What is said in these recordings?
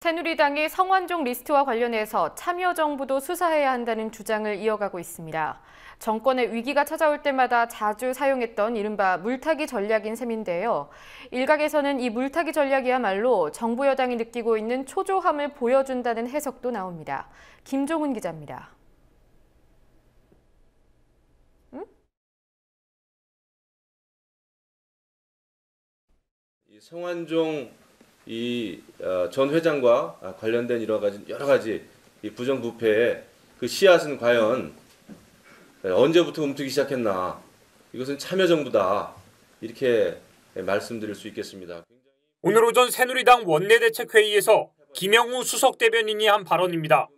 새누리당이 성완종 리스트와 관련해서 참여정부도 수사해야 한다는 주장을 이어가고 있습니다. 정권의 위기가 찾아올 때마다 자주 사용했던 이른바 물타기 전략인 셈인데요. 일각에서는 이 물타기 전략이야말로 정부 여당이 느끼고 있는 초조함을 보여준다는 해석도 나옵니다. 김종훈 기자입니다. 성완종 전 회장과 관련된 여러 가지 이 부정부패의 그 씨앗은 과연 언제부터 움트기 시작했나? 이것은 참여정부다. 이렇게 말씀드릴 수 있겠습니다. 오늘 오전 새누리당 원내대책회의에서 김영우 수석 대변인이 한 발언입니다.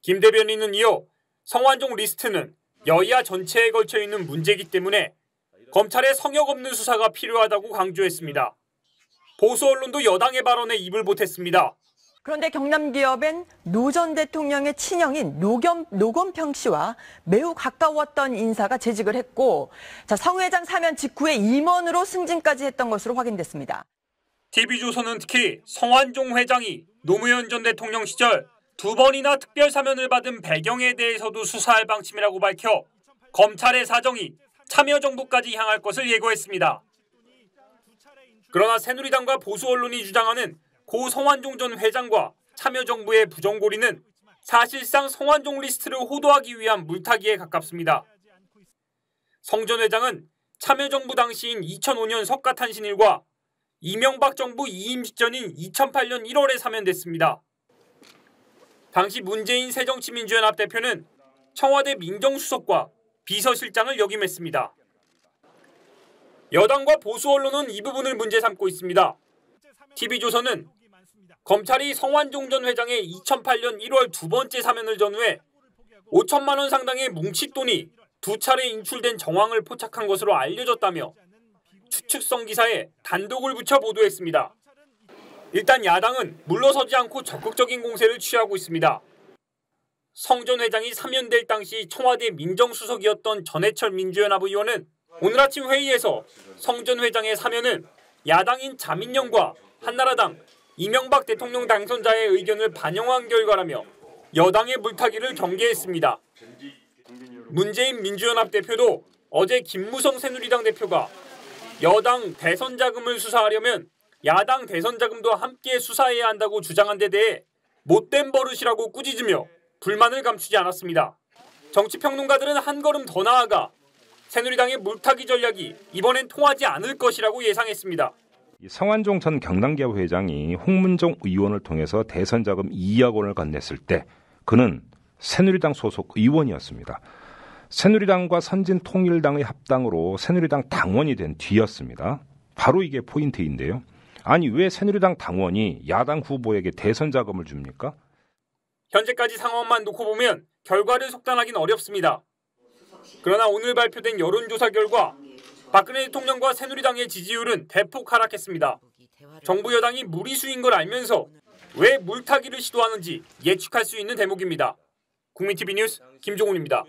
김 대변인은 이어 성완종 리스트는 여야 전체에 걸쳐 있는 문제이기 때문에 검찰의 성역 없는 수사가 필요하다고 강조했습니다. 보수 언론도 여당의 발언에 입을 보탰습니다. 그런데 경남기업엔 노 전 대통령의 친형인 노건평 씨와 매우 가까웠던 인사가 재직을 했고, 성 회장 사면 직후에 임원으로 승진까지 했던 것으로 확인됐습니다. TV조선은 특히 성완종 회장이 노무현 전 대통령 시절 2번이나 특별 사면을 받은 배경에 대해서도 수사할 방침이라고 밝혀 검찰의 사정이 참여정부까지 향할 것을 예고했습니다. 그러나 새누리당과 보수 언론이 주장하는 고 성완종 전 회장과 참여정부의 부정고리는 사실상 성완종 리스트를 호도하기 위한 물타기에 가깝습니다. 성 전 회장은 참여정부 당시인 2005년 석가탄신일과 이명박 정부 이임 직전인 2008년 1월에 사면됐습니다. 당시 문재인 새정치민주연합 대표는 청와대 민정수석과 비서실장을 역임했습니다. 여당과 보수 언론은 이 부분을 문제 삼고 있습니다. TV조선은 검찰이 성완종 전 회장의 2008년 1월 두 번째 사면을 전후해 5천만 원 상당의 뭉칫돈이 2차례 인출된 정황을 포착한 것으로 알려졌다며 추측성 기사에 단독을 붙여 보도했습니다. 일단 야당은 물러서지 않고 적극적인 공세를 취하고 있습니다. 성 전 회장이 사면될 당시 청와대 민정수석이었던 전해철 민주연합 의원은 오늘 아침 회의에서 성 전 회장의 사면은 야당인 자민련과 한나라당, 이명박 대통령 당선자의 의견을 반영한 결과라며 여당의 물타기를 경계했습니다. 문재인 민주연합 대표도 어제 김무성 새누리당 대표가 여당 대선 자금을 수사하려면 야당 대선 자금도 함께 수사해야 한다고 주장한 데 대해 못된 버릇이라고 꾸짖으며 불만을 감추지 않았습니다. 정치평론가들은 한 걸음 더 나아가 새누리당의 물타기 전략이 이번엔 통하지 않을 것이라고 예상했습니다. 성완종 전 경남기업 회장이 홍문종 의원을 통해서 대선 자금 2억 원을 건넸을 때 그는 새누리당 소속 의원이었습니다. 새누리당과 선진통일당의 합당으로 새누리당 당원이 된 뒤였습니다. 바로 이게 포인트인데요. 아니 왜 새누리당 당원이 야당 후보에게 대선 자금을 줍니까? 현재까지 상황만 놓고 보면 결과를 속단하긴 어렵습니다. 그러나 오늘 발표된 여론조사 결과 박근혜 대통령과 새누리당의 지지율은 대폭 하락했습니다. 정부 여당이 무리수인 걸 알면서 왜 물타기를 시도하는지 예측할 수 있는 대목입니다. 국민TV 뉴스 김종훈입니다.